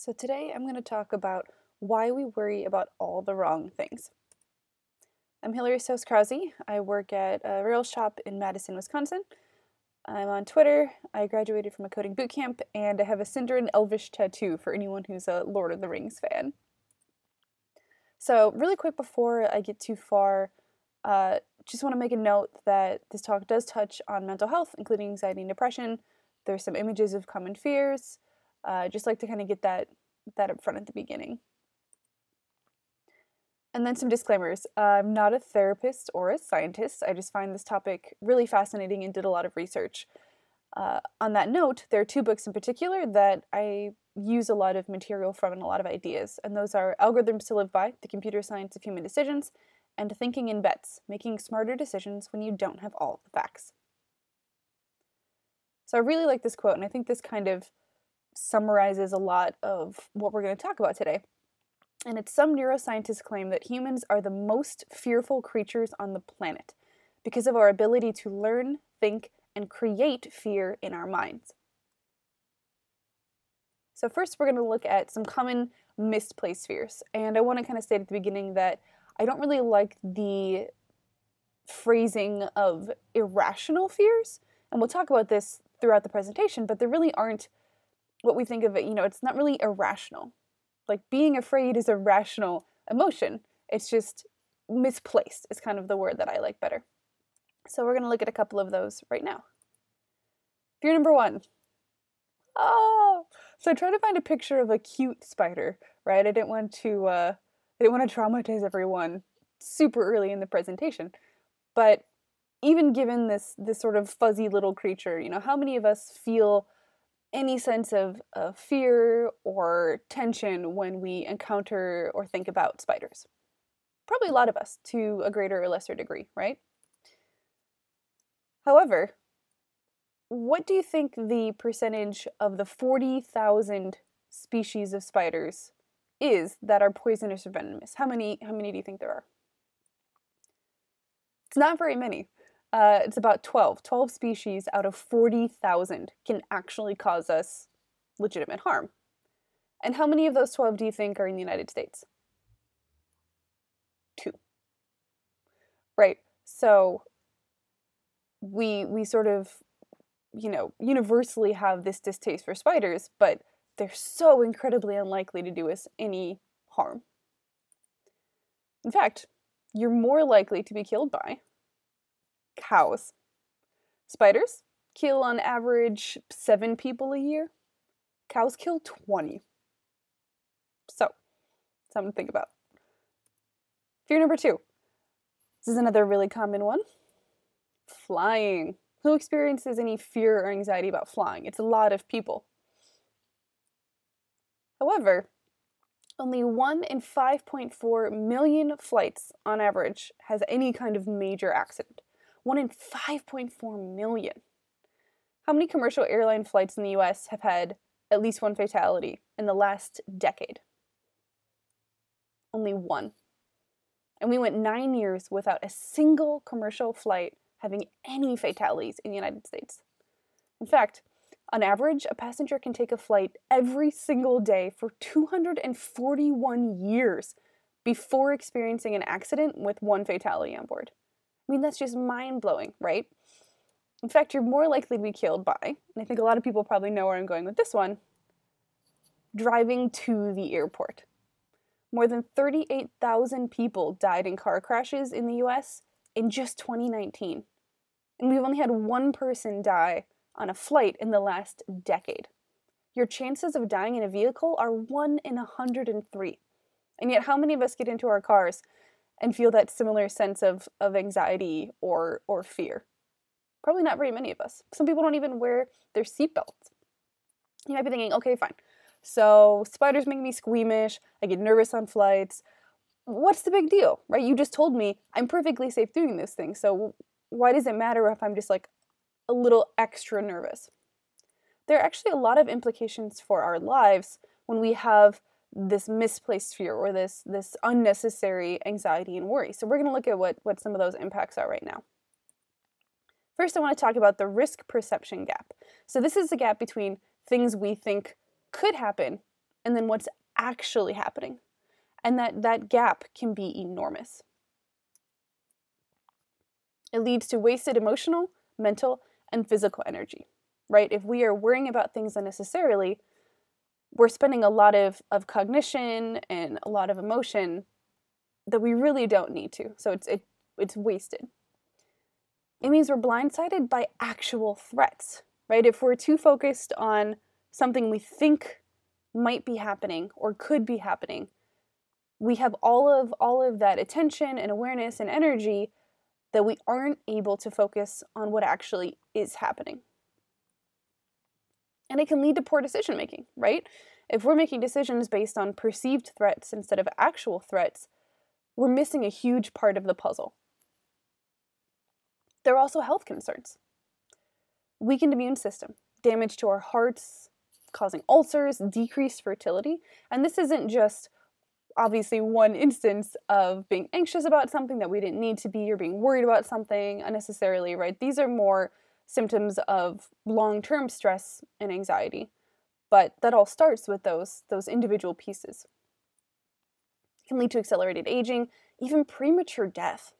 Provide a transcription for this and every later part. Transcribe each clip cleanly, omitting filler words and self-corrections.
So today I'm going to talk about why we worry about all the wrong things. I'm Hilary Stohs-Krause. I work at a Rails shop in Madison, Wisconsin. I'm on Twitter. I graduated from a coding bootcamp, and I have a Cinder and Elvish tattoo for anyone who's a Lord of the Rings fan. So really quick before I get too far, just want to make a note that this talk does touch on mental health, including anxiety and depression. There's some images of common fears. Just like to kind of get that up front at the beginning. And then some disclaimers. I'm not a therapist or a scientist. I just find this topic really fascinating and did a lot of research. On that note, there are two books in particular that I use a lot of material from and a lot of ideas, and those are Algorithms to Live By, The Computer Science of Human Decisions, and Thinking in Bets, Making Smarter Decisions When You Don't Have All the Facts. So I really like this quote, and I think this kind of summarizes a lot of what we're going to talk about today. And it's some neuroscientists claim that humans are the most fearful creatures on the planet because of our ability to learn, think, and create fear in our minds. So first we're going to look at some common misplaced fears. And I want to kind of state at the beginning that I don't really like the phrasing of irrational fears. And we'll talk about this throughout the presentation, but there really aren't what we think of it, it's not really irrational. Like being afraid is a rational emotion. It's just misplaced is kind of the word that I like better. So we're going to look at a couple of those right now. Fear number one. So I tried to find a picture of a cute spider, right? I didn't want to traumatize everyone super early in the presentation. But even given this sort of fuzzy little creature, how many of us feel any sense of fear or tension when we encounter or think about spiders? Probably a lot of us, to a greater or lesser degree, right? However, what do you think the percentage of the 40,000 species of spiders is that are poisonous or venomous? How many do you think there are? It's not very many. It's about 12. 12 species out of 40,000 can actually cause us legitimate harm. And how many of those 12 do you think are in the United States? 2. Right. So we sort of, universally have this distaste for spiders, but they're so incredibly unlikely to do us any harm. In fact, you're more likely to be killed by cows. Spiders kill on average 7 people a year. Cows kill 20. So, something to think about. Fear number 2. This is another really common one. Flying. Who experiences any fear or anxiety about flying? It's a lot of people. However, only 1 in 5.4 million flights on average has any kind of major accident. 1 in 5.4 million. How many commercial airline flights in the US have had at least one fatality in the last decade? Only 1. And we went 9 years without a single commercial flight having any fatalities in the United States. In fact, on average, a passenger can take a flight every single day for 241 years before experiencing an accident with 1 fatality on board. I mean, that's just mind-blowing, right? In fact, you're more likely to be killed by, and I think a lot of people probably know where I'm going with this one, driving to the airport. More than 38,000 people died in car crashes in the US in just 2019. And we've only had 1 person die on a flight in the last decade. Your chances of dying in a vehicle are 1 in 103. And yet, how many of us get into our cars and feel that similar sense of anxiety or fear? Probably not very many of us. Some people don't even wear their seatbelts. You might be thinking, okay, fine. So spiders make me squeamish. I get nervous on flights. What's the big deal, right? You just told me I'm perfectly safe doing this thing. So why does it matter if I'm just like a little extra nervous? There are actually a lot of implications for our lives when we have this misplaced fear or this unnecessary anxiety and worry. So we're going to look at what some of those impacts are right now. First, I want to talk about the risk perception gap. So this is the gap between things we think could happen and then what's actually happening. And that gap can be enormous. It leads to wasted emotional, mental, and physical energy, right? If we are worrying about things unnecessarily, we're spending a lot of cognition and a lot of emotion that we really don't need to. So it's wasted. It means we're blindsided by actual threats, right? If we're too focused on something we think might be happening or could be happening, we have all of that attention and awareness and energy that we aren't able to focus on what actually is happening. And it can lead to poor decision making, right? If we're making decisions based on perceived threats instead of actual threats, we're missing a huge part of the puzzle. There are also health concerns. Weakened immune system, damage to our hearts, causing ulcers, decreased fertility. And this isn't just obviously one instance of being anxious about something that we didn't need to be, or being worried about something unnecessarily, right? These are more symptoms of long-term stress and anxiety. But that all starts with those individual pieces. It can lead to accelerated aging, even premature death.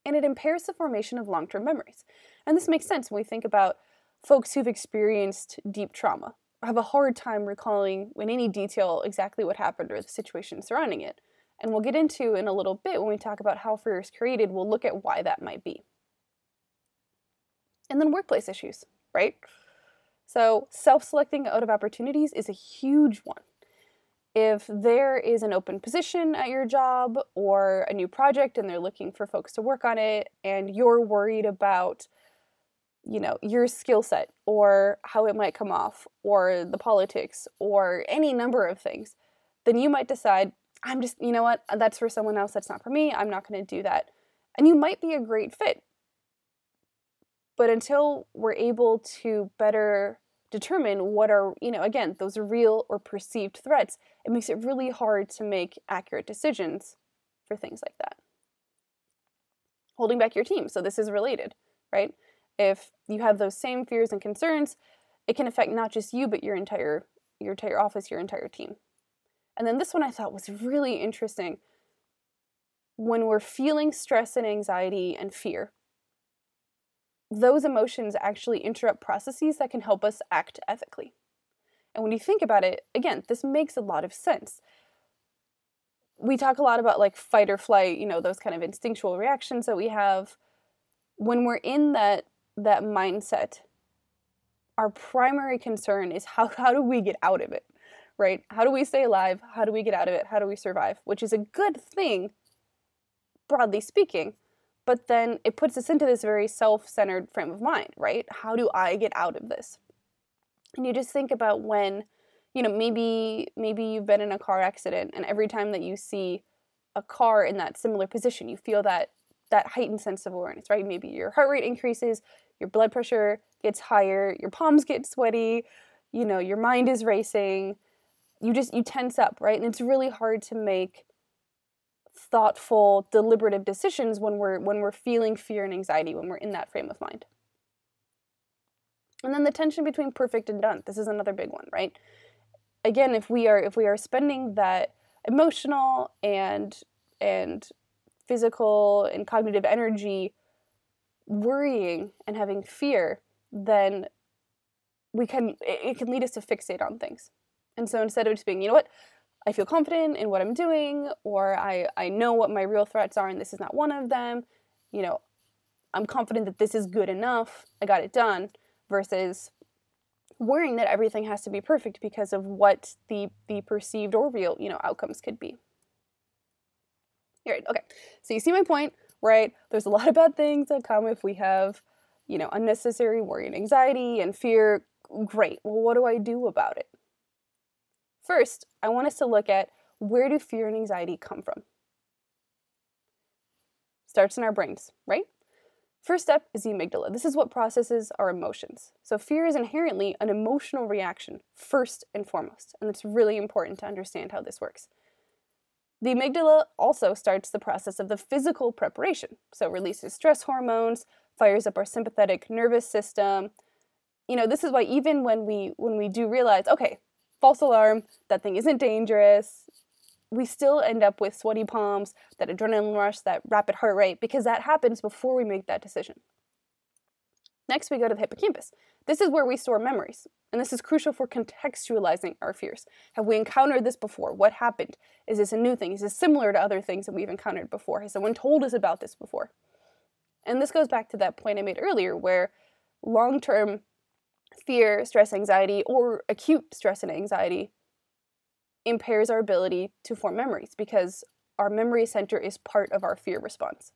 And it impairs the formation of long-term memories. And this makes sense when we think about folks who've experienced deep trauma, have a hard time recalling in any detail exactly what happened or the situation surrounding it. And we'll get into in a little bit when we talk about how fear is created, we'll look at why that might be. And then workplace issues, right? So self-selecting out of opportunities is a huge one. If there is an open position at your job or a new project and they're looking for folks to work on it, and you're worried about your skill set or how it might come off or the politics or any number of things, then you might decide, I'm just, you know what, that's for someone else, that's not for me, I'm not going to do that. And you might be a great fit. But until we're able to better determine what are, again, those real or perceived threats, it makes it really hard to make accurate decisions for things like that. Holding back your team. So this is related, right? If you have those same fears and concerns, it can affect not just you, but your entire office, your entire team. And then this one I thought was really interesting. When we're feeling stress and anxiety and fear, those emotions actually interrupt processes that can help us act ethically. And when you think about it, again, this makes a lot of sense. We talk a lot about like fight or flight, those kind of instinctual reactions that we have. When we're in that mindset, our primary concern is how do we get out of it, right? How do we stay alive? How do we get out of it? How do we survive? Which is a good thing, broadly speaking, but then it puts us into this very self-centered frame of mind, right? How do I get out of this? And you just think about when, maybe you've been in a car accident, and every time that you see a car in that similar position, you feel that heightened sense of awareness, right? Maybe your heart rate increases, your blood pressure gets higher, your palms get sweaty, your mind is racing, you tense up, right? And it's really hard to make thoughtful, deliberative decisions when we're feeling fear and anxiety, when we're in that frame of mind. And then the tension between perfect and done. This is another big one, right? Again, if we are spending that emotional and physical and cognitive energy worrying and having fear, then it can lead us to fixate on things. And so instead of just being, I feel confident in what I'm doing, or I know what my real threats are and this is not one of them, I'm confident that this is good enough, I got it done, versus worrying that everything has to be perfect because of what the perceived or real, outcomes could be. All right, okay, so you see my point, right? There's a lot of bad things that come if we have, unnecessary worry and anxiety and fear. Great, well, what do I do about it? First, I want us to look at, where do fear and anxiety come from? Starts in our brains, right? First step is the amygdala. This is what processes our emotions. So fear is inherently an emotional reaction, first and foremost, and it's really important to understand how this works. The amygdala also starts the process of the physical preparation. So it releases stress hormones, fires up our sympathetic nervous system. This is why even when we do realize, okay, false alarm, that thing isn't dangerous, we still end up with sweaty palms, that adrenaline rush, that rapid heart rate, because that happens before we make that decision. Next, we go to the hippocampus. This is where we store memories, and this is crucial for contextualizing our fears. Have we encountered this before? What happened? Is this a new thing? Is this similar to other things that we've encountered before? Has someone told us about this before? And this goes back to that point I made earlier, where long-term fear, stress, anxiety, or acute stress and anxiety impairs our ability to form memories because our memory center is part of our fear response.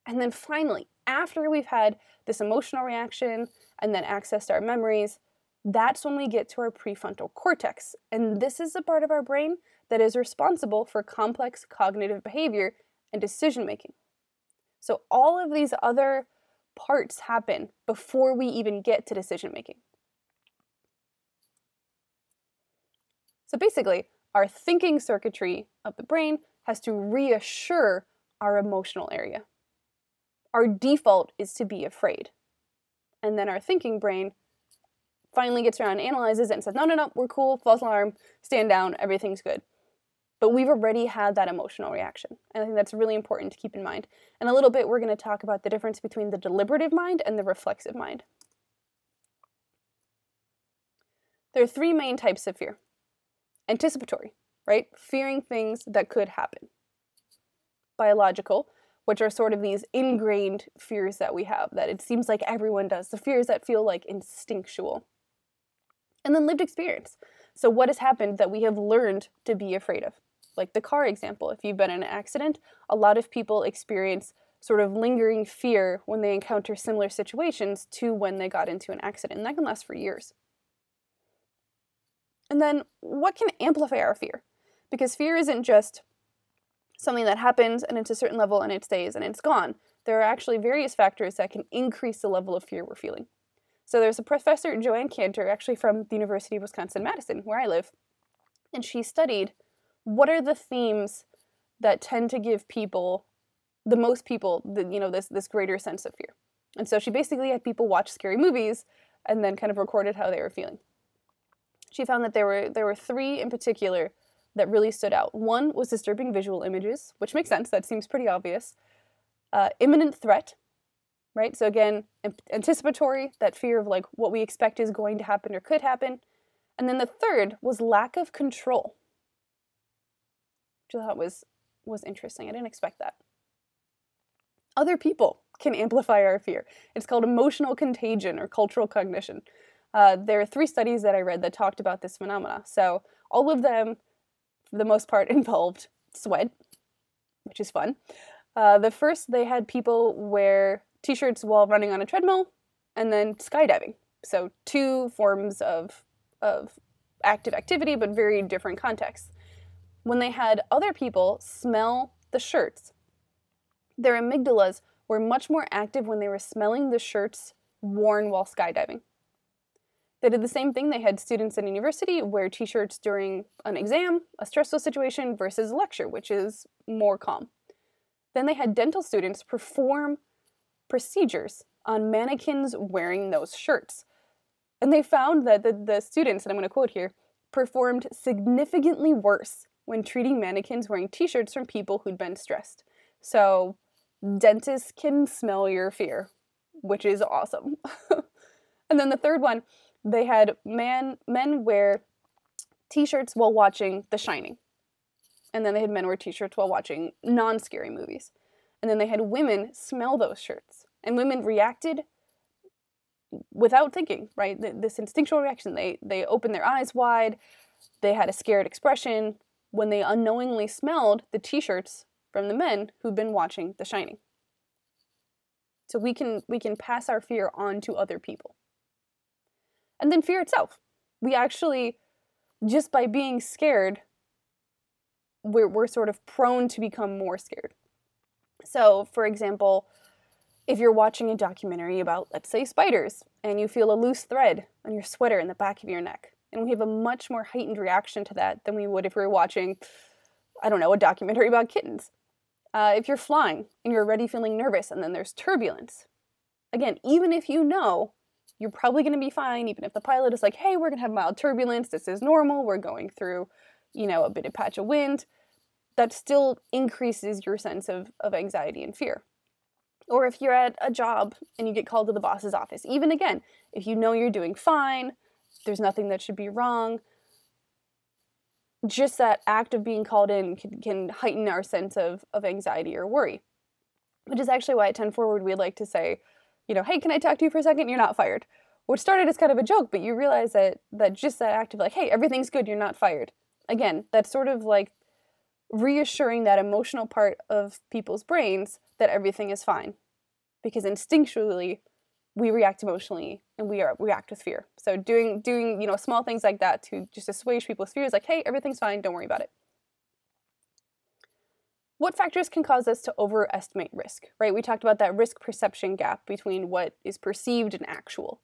And then finally, after we've had this emotional reaction and then access to our memories, that's when we get to our prefrontal cortex. And this is the part of our brain that is responsible for complex cognitive behavior and decision making. So all of these other parts happen before we even get to decision making. So basically, our thinking circuitry of the brain has to reassure our emotional area. Our default is to be afraid. And then our thinking brain finally gets around, analyzes it, and says, no, we're cool, false alarm, stand down, everything's good. But we've already had that emotional reaction. And I think that's really important to keep in mind. In a little bit, we're going to talk about the difference between the deliberative mind and the reflexive mind. There are three main types of fear. Anticipatory, right? Fearing things that could happen. Biological, which are sort of these ingrained fears that we have, that it seems like everyone does. The fears that feel like instinctual. And then lived experience. So what has happened that we have learned to be afraid of? Like the car example, if you've been in an accident, a lot of people experience sort of lingering fear when they encounter similar situations to when they got into an accident. And that can last for years. And then what can amplify our fear? Because fear isn't just something that happens and it's a certain level and it stays and it's gone. There are actually various factors that can increase the level of fear we're feeling. So there's a professor, Joanne Cantor, actually from the University of Wisconsin-Madison, where I live, and she studied what are the themes that tend to give people, the most people, this greater sense of fear. And so she basically had people watch scary movies and then kind of recorded how they were feeling. She found that there were three in particular that really stood out. One was disturbing visual images, which makes sense, that seems pretty obvious. Imminent threat, right? So again, anticipatory, that fear of like what we expect is going to happen or could happen. And then the third was lack of control, which I thought was interesting. I didn't expect that. Other people can amplify our fear. It's called emotional contagion or cultural cognition. There are three studies that I read that talked about this phenomena. So all of them, for the most part, involved sweat, which is fun. The first, they had people wear t-shirts while running on a treadmill, and then skydiving. So two forms of active activity, but very different contexts. When they had other people smell the shirts, their amygdalas were much more active when they were smelling the shirts worn while skydiving. They did the same thing. They had students in university wear t-shirts during an exam, a stressful situation, versus a lecture, which is more calm. Then they had dental students perform procedures on mannequins wearing those shirts. And they found that the students, and I'm going to quote here, performed significantly worse when treating mannequins wearing t-shirts from people who'd been stressed. So dentists can smell your fear, which is awesome. And then the third one, they had men wear t-shirts while watching The Shining. And then they had men wear t-shirts while watching non-scary movies. And then they had women smell those shirts. And women reacted without thinking, right? This instinctual reaction. They opened their eyes wide. They had a scared expression when they unknowingly smelled the t-shirts from the men who'd been watching The Shining. So we can pass our fear on to other people. And then fear itself. We actually, just by being scared, we're sort of prone to become more scared. So, for example, if you're watching a documentary about, let's say, spiders, and you feel a loose thread on your sweater in the back of your neck, and we have a much more heightened reaction to that than we would if we were watching, I don't know, a documentary about kittens. If you're flying and you're already feeling nervous and then there's turbulence, again, even if you know you're probably going to be fine, even if the pilot is like, hey, we're going to have mild turbulence, this is normal, we're going through, a bit of patch of wind, that still increases your sense of anxiety and fear. Or if you're at a job and you get called to the boss's office, even again, if you know you're doing fine, there's nothing that should be wrong, just that act of being called in can heighten our sense of anxiety or worry. Which is actually why at 10 Forward we like to say, hey, can I talk to you for a second? You're not fired. Which started as kind of a joke, but you realize that just that act of like, hey, everything's good, you're not fired. Again, that's sort of like reassuring that emotional part of people's brains that everything is fine. Because instinctually, we react emotionally and we react with fear. So doing small things like that to just assuage people's fears, like, hey, everything's fine, don't worry about it. What factors can cause us to overestimate risk, right? We talked about that risk perception gap between what is perceived and actual.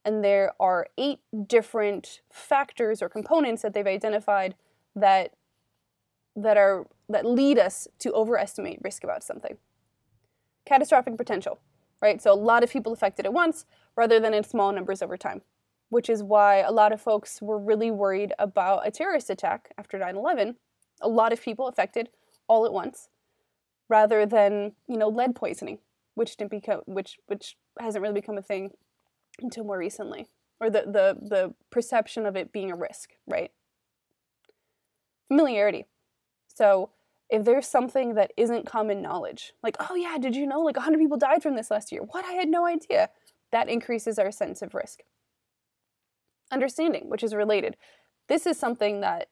And there are 8 different factors or components that they've identified that lead us to overestimate risk about something. Catastrophic potential, right? So a lot of people affected at once rather than in small numbers over time, which is why a lot of folks were really worried about a terrorist attack after 9/11. A lot of people affected all at once, rather than lead poisoning, which hasn't really become a thing until more recently, or the perception of it being a risk, right? Familiarity. So if there's something that isn't common knowledge, like, oh yeah, did you know 100 people died from this last year? What? I had no idea. That increases our sense of risk. Understanding, which is related. This is something that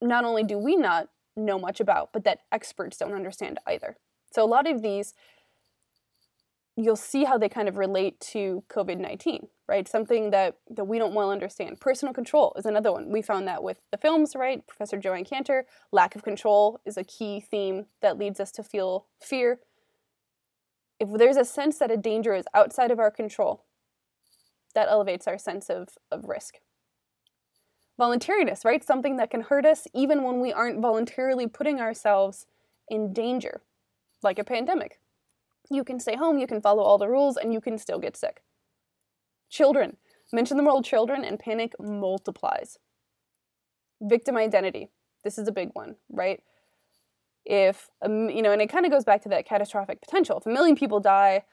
not only do we not know much about, but that experts don't understand either. So a lot of these, you'll see how they kind of relate to COVID-19, right? Something that we don't well understand. Personal control is another one. We found that with the films, right? Professor Joanne Cantor, lack of control is a key theme that leads us to feel fear. If there's a sense that a danger is outside of our control, that elevates our sense of risk. Voluntariness, right? Something that can hurt us even when we aren't voluntarily putting ourselves in danger, like a pandemic. You can stay home, you can follow all the rules, and you can still get sick. Children. Mention the word children and panic multiplies. Victim identity. This is a big one, right? If, and it kind of goes back to that catastrophic potential. If 1 million people die,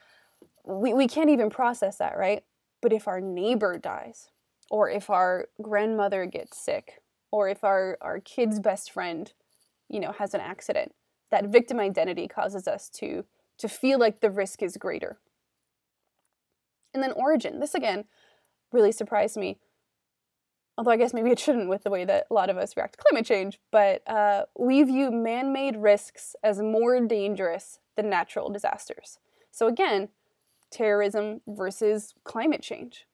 we can't even process that, right? But if our neighbor dies, or if our grandmother gets sick, or if our kid's best friend, has an accident, that victim identity causes us to feel like the risk is greater. And then origin. This, again, really surprised me. Although I guess maybe it shouldn't with the way that a lot of us react to climate change. But we view man-made risks as more dangerous than natural disasters. So again, terrorism versus climate change.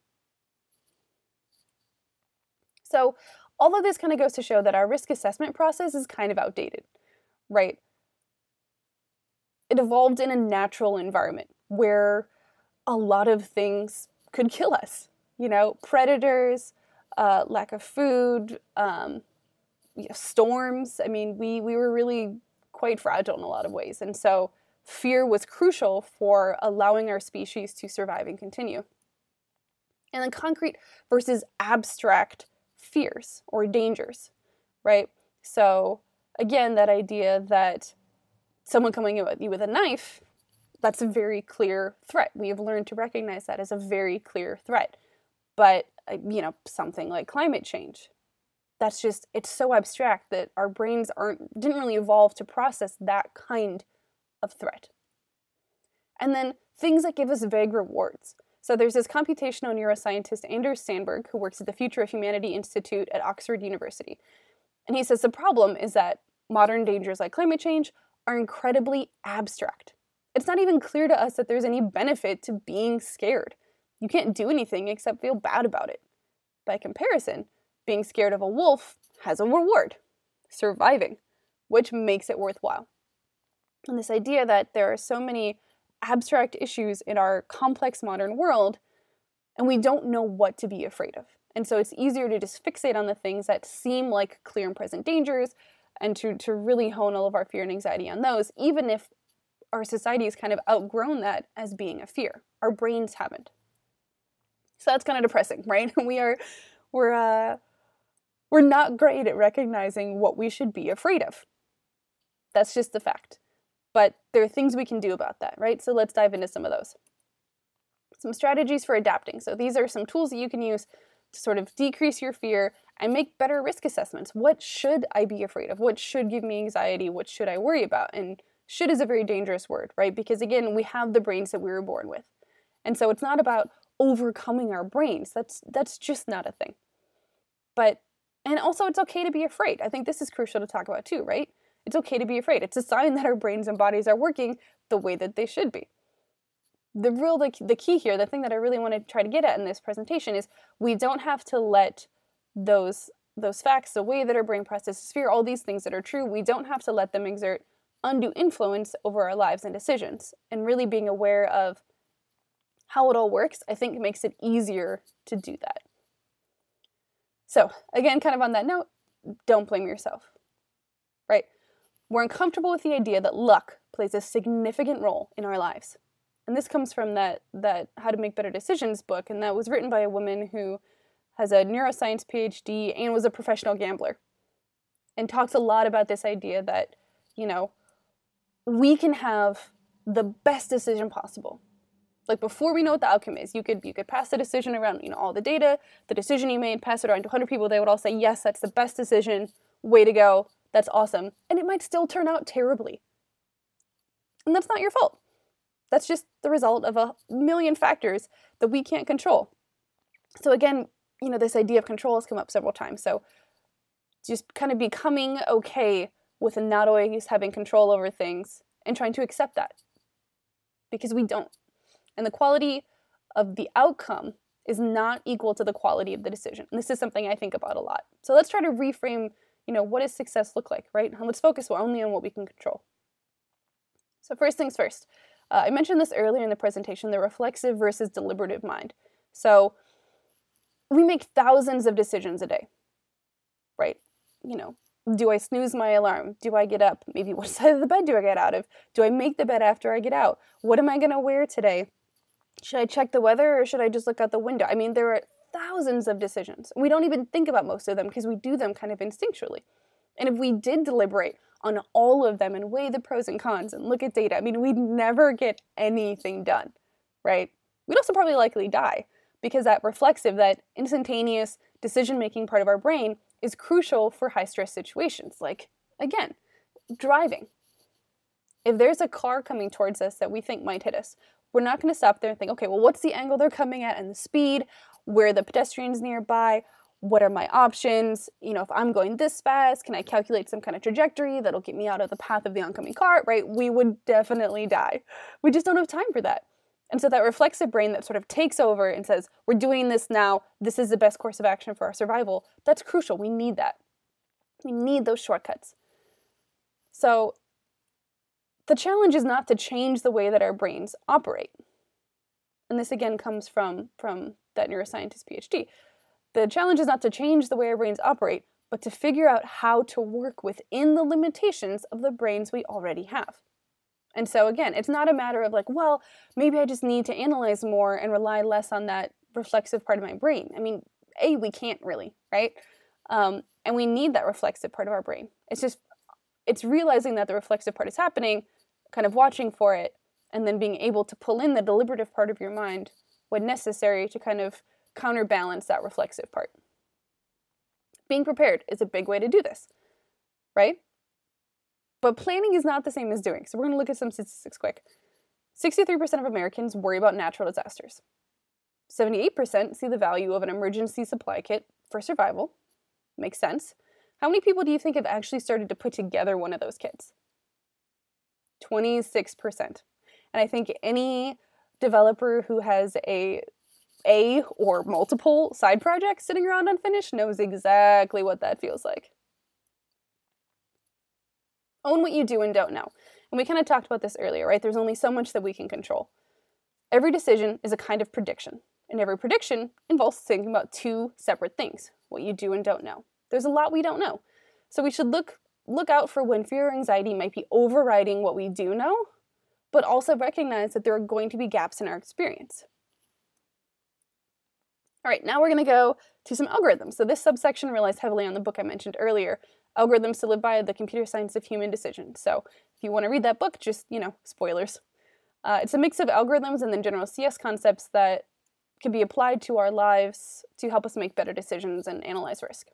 So all of this kind of goes to show that our risk assessment process is kind of outdated, right? It evolved in a natural environment where a lot of things could kill us. Predators, lack of food, storms. I mean, we were really quite fragile in a lot of ways. And so fear was crucial for allowing our species to survive and continue. And then concrete versus abstract fears or dangers, right? So again, that idea that someone coming at you with a knife, that's a very clear threat. We have learned to recognize that as a very clear threat. But, something like climate change, it's so abstract that our brains didn't really evolve to process that kind of threat. And then things that give us vague rewards. So there's this computational neuroscientist, Anders Sandberg, who works at the Future of Humanity Institute at Oxford University. And he says the problem is that modern dangers like climate change are incredibly abstract. It's not even clear to us that there's any benefit to being scared. You can't do anything except feel bad about it. By comparison, being scared of a wolf has a reward, surviving, which makes it worthwhile. And this idea that there are so many abstract issues in our complex modern world, and we don't know what to be afraid of. And so it's easier to just fixate on the things that seem like clear and present dangers, and to really hone all of our fear and anxiety on those, even if our society has kind of outgrown that as being a fear. Our brains haven't. So that's kind of depressing, right? We're not great at recognizing what we should be afraid of. That's just the fact. But there are things we can do about that, right? So let's dive into some of those. Some strategies for adapting. So these are some tools that you can use to sort of decrease your fear and make better risk assessments. What should I be afraid of? What should give me anxiety? What should I worry about? And should is a very dangerous word, right? Because again, we have the brains that we were born with. And so it's not about overcoming our brains. That's just not a thing. And also it's okay to be afraid. I think this is crucial to talk about too, right? It's okay to be afraid. It's a sign that our brains and bodies are working the way that they should be. The key here, the thing that I really want to try to get at in this presentation is we don't have to let those facts, the way that our brain processes fear, all these things that are true, we don't have to let them exert undue influence over our lives and decisions. And really being aware of how it all works, I think makes it easier to do that. So again, kind of on that note, don't blame yourself, right? We're uncomfortable with the idea that luck plays a significant role in our lives. And this comes from that How to Make Better Decisions book, and that was written by a woman who has a neuroscience PhD and was a professional gambler. And talks a lot about this idea that, we can have the best decision possible. Like before we know what the outcome is, you could pass the decision around, all the data, the decision you made, pass it around to 100 people, they would all say, yes, that's the best decision, way to go, that's awesome. And it might still turn out terribly. And that's not your fault. That's just the result of a million factors that we can't control. So again, this idea of control has come up several times. So just kind of becoming okay with not always having control over things and trying to accept that. Because we don't. And the quality of the outcome is not equal to the quality of the decision. And this is something I think about a lot. So let's try to reframe, what does success look like, right? And let's focus only on what we can control. So first things first. I mentioned this earlier in the presentation, the reflexive versus deliberative mind. So we make thousands of decisions a day, right? Do I snooze my alarm? Do I get up? Maybe what side of the bed do I get out of? Do I make the bed after I get out? What am I going to wear today? Should I check the weather or should I just look out the window? I mean, there are thousands of decisions. We don't even think about most of them because we do them kind of instinctually. And if we did deliberate on all of them and weigh the pros and cons and look at data, we'd never get anything done, right? We'd also probably likely die because that reflexive, that instantaneous decision-making part of our brain is crucial for high-stress situations, like, again, driving. If there's a car coming towards us that we think might hit us, we're not going to stop there and think, okay, well, what's the angle they're coming at and the speed? Where are the pedestrians nearby? What are my options? If I'm going this fast, can I calculate some kind of trajectory that'll get me out of the path of the oncoming car, right? We would definitely die. We just don't have time for that. And so that reflexive brain that sort of takes over and says, we're doing this now, this is the best course of action for our survival, that's crucial. We need that. We need those shortcuts. So the challenge is not to change the way that our brains operate. And this again comes from that neuroscientist PhD. The challenge is not to change the way our brains operate, but to figure out how to work within the limitations of the brains we already have. And so again, it's not a matter of like, well, maybe I just need to analyze more and rely less on that reflexive part of my brain. We can't really, right? And we need that reflexive part of our brain. It's realizing that the reflexive part is happening, kind of watching for it, and then being able to pull in the deliberative part of your mind when necessary to kind of counterbalance that reflexive part. Being prepared is a big way to do this, right? But planning is not the same as doing. So we're going to look at some statistics quick. 63% of Americans worry about natural disasters. 78% see the value of an emergency supply kit for survival. Makes sense. How many people do you think have actually started to put together one of those kits? 26%. And I think any developer who has a or multiple side projects sitting around unfinished knows exactly what that feels like. Own what you do and don't know. And we kind of talked about this earlier, right? There's only so much that we can control. Every decision is a kind of prediction. And every prediction involves thinking about two separate things, what you do and don't know. There's a lot we don't know. So we should look out for when fear or anxiety might be overriding what we do know, but also recognize that there are going to be gaps in our experience. All right, now we're going to go to some algorithms. So this subsection relies heavily on the book I mentioned earlier, Algorithms to Live By, The Computer Science of Human Decision. So if you want to read that book, just, spoilers. It's a mix of algorithms and then general CS concepts that can be applied to our lives to help us make better decisions and analyze risk.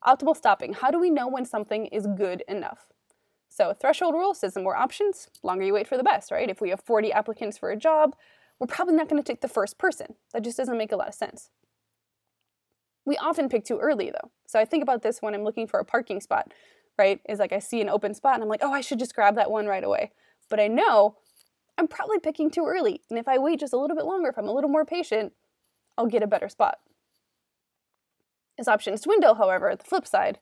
Optimal stopping. How do we know when something is good enough? So threshold rule says the more options, longer you wait for the best, right? If we have 40 applicants for a job, we're probably not going to take the first person. That just doesn't make a lot of sense. We often pick too early, though. So I think about this when I'm looking for a parking spot, right? Is like I see an open spot and I'm like, oh, I should just grab that one right away. But I know I'm probably picking too early. And if I wait just a little bit longer, if I'm a little more patient, I'll get a better spot. As options dwindle, however, the flip side,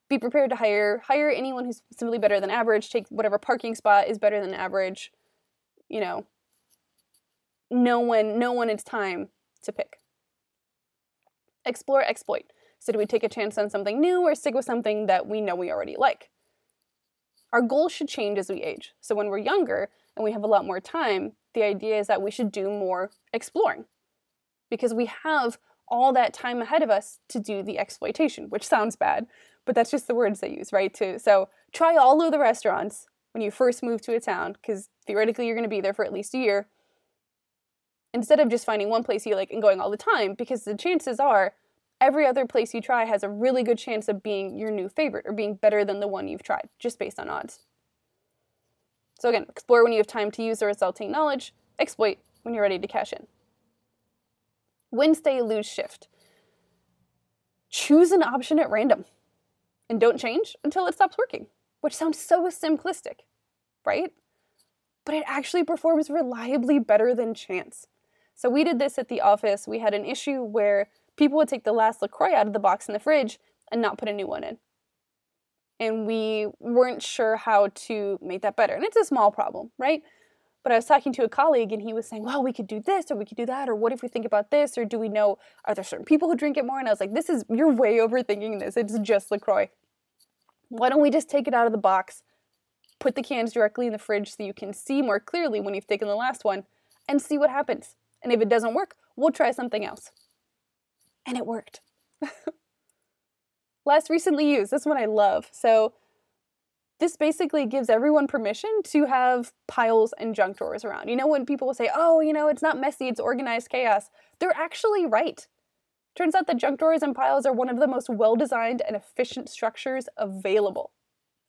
be prepared to hire anyone who's simply better than average, take whatever parking spot is better than average, know when it's time to pick. Explore, exploit. So do we take a chance on something new or stick with something that we know we already like? Our goals should change as we age. So when we're younger and we have a lot more time, the idea is that we should do more exploring because we have all that time ahead of us to do the exploitation, which sounds bad, but that's just the words they use, right? So try all of the restaurants when you first move to a town, because theoretically you're going to be there for at least a year, instead of just finding one place you like and going all the time, because the chances are every other place you try has a really good chance of being your new favorite or being better than the one you've tried, just based on odds. So again, explore when you have time to use the resulting knowledge, exploit when you're ready to cash in. Win, stay, lose, shift. Choose an option at random and don't change until it stops working, which sounds so simplistic, right? But it actually performs reliably better than chance. So we did this at the office. We had an issue where people would take the last LaCroix out of the box in the fridge and not put a new one in. And we weren't sure how to make that better. And it's a small problem, right? But I was talking to a colleague and he was saying, well, we could do this or we could do that, or what if we think about this, or do we know, are there certain people who drink it more? And I was like, you're way overthinking this. It's just LaCroix. Why don't we just take it out of the box, put the cans directly in the fridge so you can see more clearly when you've taken the last one and see what happens. And if it doesn't work, we'll try something else. And it worked. Last recently used, this one I love. So this basically gives everyone permission to have piles and junk drawers around. When people will say, oh, it's not messy, it's organized chaos. They're actually right. Turns out that junk drawers and piles are one of the most well-designed and efficient structures available.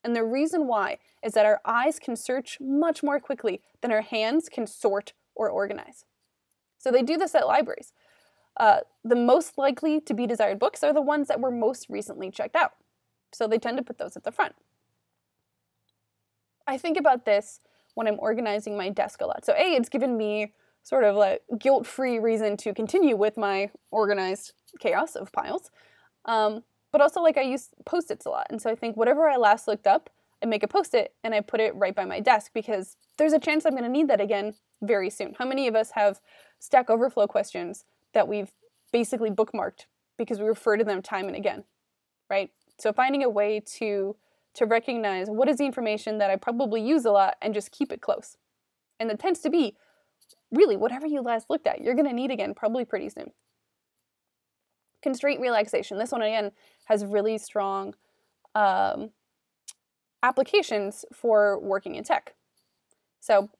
And the reason why is that our eyes can search much more quickly than our hands can sort or organize. So they do this at libraries. The most likely to be desired books are the ones that were most recently checked out. So they tend to put those at the front. I think about this when I'm organizing my desk a lot. So it's given me sort of a guilt-free reason to continue with my organized chaos of piles. But also I use Post-its a lot. And so I think whatever I last looked up, I make a Post-it and I put it right by my desk because there's a chance I'm going to need that again very soon. How many of us have Stack Overflow questions that we've basically bookmarked because we refer to them time and again, right? So finding a way to recognize what is the information that I probably use a lot and just keep it close. And that tends to be really whatever you last looked at, you're going to need again probably pretty soon. Constraint relaxation. This one again has really strong applications for working in tech. So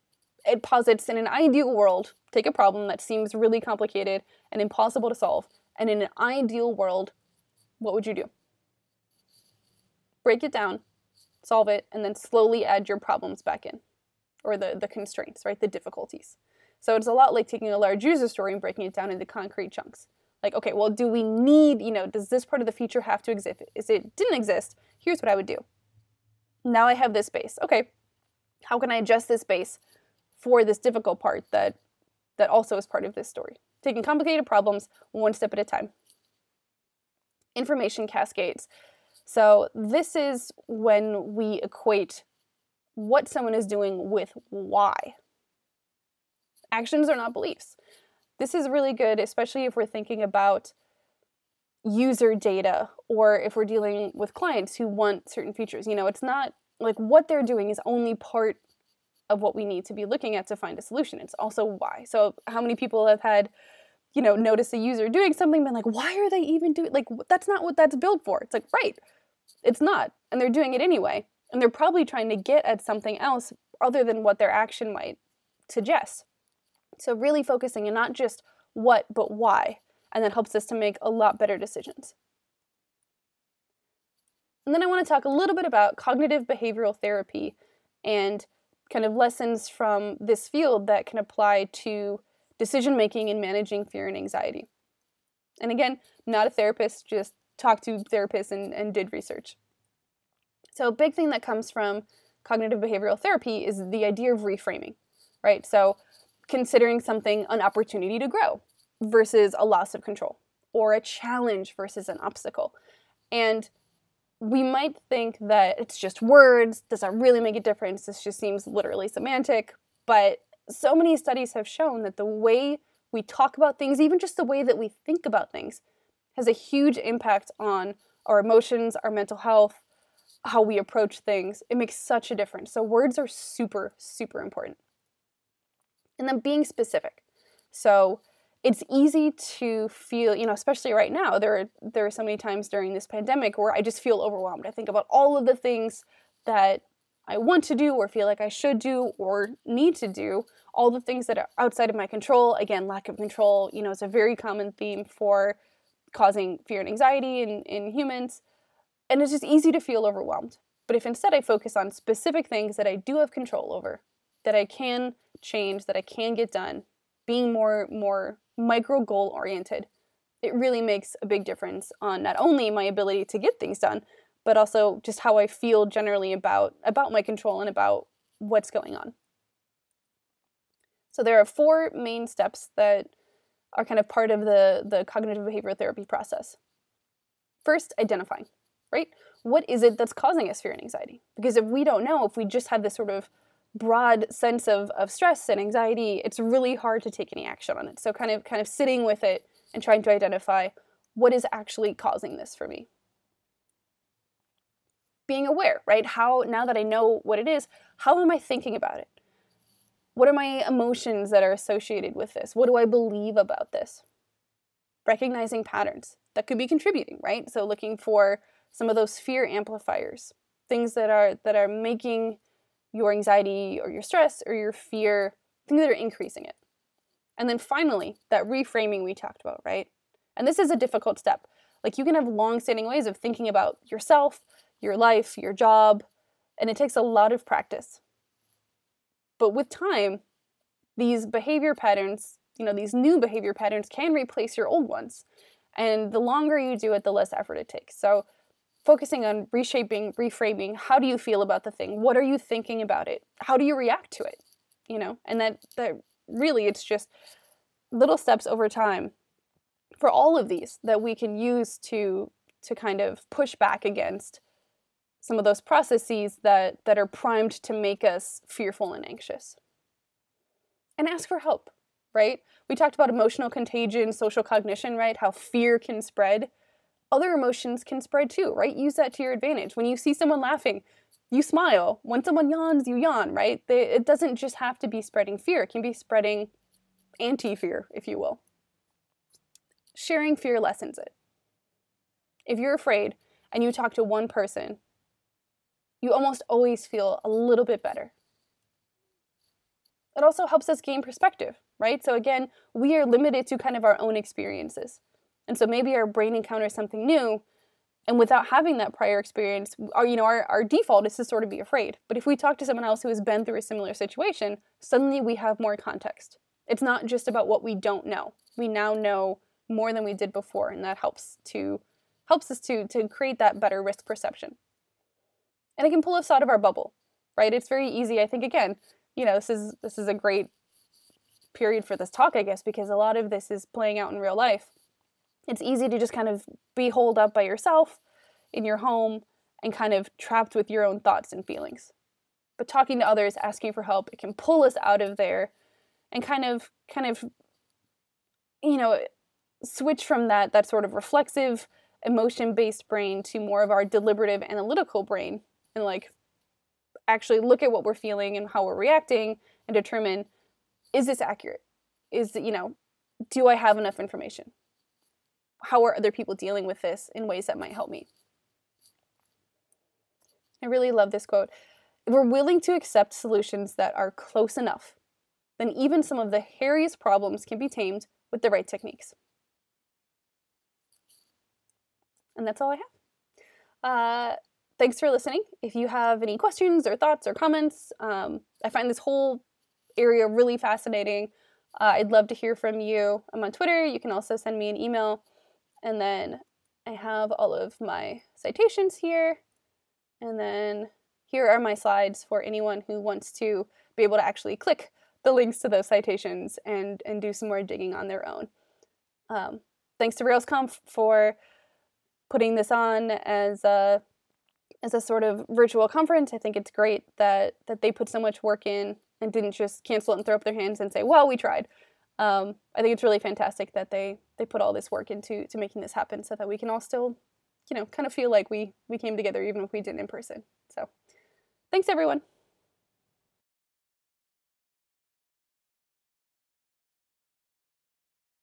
it posits in an ideal world, take a problem that seems really complicated and impossible to solve, and in an ideal world, what would you do? Break it down, solve it, and then slowly add your problems back in, or the constraints, right, the difficulties. So it's a lot like taking a large user story and breaking it down into concrete chunks. Like, okay, well, do we need, does this part of the feature have to exist? If it didn't exist, here's what I would do. Now I have this base. Okay, how can I adjust this base for this difficult part that also is part of this story? Taking complicated problems one step at a time. Information cascades. So this is when we equate what someone is doing with why. Actions are not beliefs. This is really good, especially if we're thinking about user data or if we're dealing with clients who want certain features. It's not like what they're doing is only part of what we need to be looking at to find a solution. It's also why. So how many people have had notice a user doing something, been like, why are they even doing, like, that's not what that's built for. It's like, right, it's not. And they're doing it anyway. And they're probably trying to get at something else other than what their action might suggest. So really focusing on not just what, but why. And that helps us to make a lot better decisions. And then I want to talk a little bit about cognitive behavioral therapy and kind of lessons from this field that can apply to decision-making and managing fear and anxiety. And again, not a therapist, just talked to therapists and did research. So a big thing that comes from cognitive behavioral therapy is the idea of reframing, right? So considering something an opportunity to grow versus a loss of control, or a challenge versus an obstacle. And we might think that it's just words, does that really make a difference? This just seems literally semantic, but so many studies have shown that the way we talk about things, even just the way that we think about things, has a huge impact on our emotions, our mental health, how we approach things. It makes such a difference. So words are super, super important. And then being specific. So it's easy to feel, especially right now, there are so many times during this pandemic where I just feel overwhelmed. I think about all of the things that I want to do or feel like I should do or need to do, all the things that are outside of my control. Again, lack of control, is a very common theme for causing fear and anxiety in humans. And it's just easy to feel overwhelmed. But if instead I focus on specific things that I do have control over, that I can change, that I can get done, being more micro goal oriented, it really makes a big difference on not only my ability to get things done, but also just how I feel generally about my control and about what's going on. So there are 4 main steps that are kind of part of the cognitive behavioral therapy process. First, identifying, right? What is it that's causing us fear and anxiety? Because if we don't know, if we just have this sort of broad sense of stress and anxiety, it's really hard to take any action on it. So kind of sitting with it and trying to identify what is actually causing this for me. Being aware, right? How, now that I know what it is, how am I thinking about it? What are my emotions that are associated with this? What do I believe about this? Recognizing patterns that could be contributing, right? So looking for some of those fear amplifiers, things that are making your anxiety or your stress or your fear, things that are increasing it. And then finally, that reframing we talked about, right? And this is a difficult step. Like, you can have long-standing ways of thinking about yourself, your life, your job, and it takes a lot of practice. But with time, these behavior patterns, these new behavior patterns can replace your old ones. And the longer you do it, the less effort it takes. So focusing on reshaping, reframing, how do you feel about the thing? What are you thinking about it? How do you react to it? And that really, it's just little steps over time for all of these that we can use to kind of push back against some of those processes that are primed to make us fearful and anxious. And ask for help, right? We talked about emotional contagion, social cognition, right? How fear can spread. Other emotions can spread too, right? Use that to your advantage. When you see someone laughing, you smile. When someone yawns, you yawn, right? It doesn't just have to be spreading fear. It can be spreading anti-fear, if you will. Sharing fear lessens it. If you're afraid and you talk to one person, you almost always feel a little bit better. It also helps us gain perspective, right? So again, we are limited to kind of our own experiences. And so maybe our brain encounters something new, and without having that prior experience, our default is to sort of be afraid. But if we talk to someone else who has been through a similar situation, suddenly we have more context. It's not just about what we don't know. We now know more than we did before, and that helps us to create that better risk perception. And it can pull us out of our bubble, right? It's very easy. I think, again, this is a great period for this talk, I guess, because a lot of this is playing out in real life. It's easy to just kind of be holed up by yourself in your home and kind of trapped with your own thoughts and feelings. But talking to others, asking for help, it can pull us out of there and kind of switch from that sort of reflexive, emotion-based brain to more of our deliberative, analytical brain, and actually look at what we're feeling and how we're reacting and determine, is this accurate? do I have enough information? How are other people dealing with this in ways that might help me? I really love this quote. If we're willing to accept solutions that are close enough, then even some of the hairiest problems can be tamed with the right techniques. And that's all I have. Thanks for listening. If you have any questions or thoughts or comments, I find this whole area really fascinating. I'd love to hear from you. I'm on Twitter. You can also send me an email. And then I have all of my citations here. And then here are my slides for anyone who wants to be able to actually click the links to those citations and do some more digging on their own. Thanks to RailsConf for putting this on as a sort of virtual conference. I think it's great that they put so much work in and didn't just cancel it and throw up their hands and say, well, we tried. I think it's really fantastic that they put all this work into making this happen so that we can all still, kind of feel like we came together even if we didn't in person. So thanks, everyone.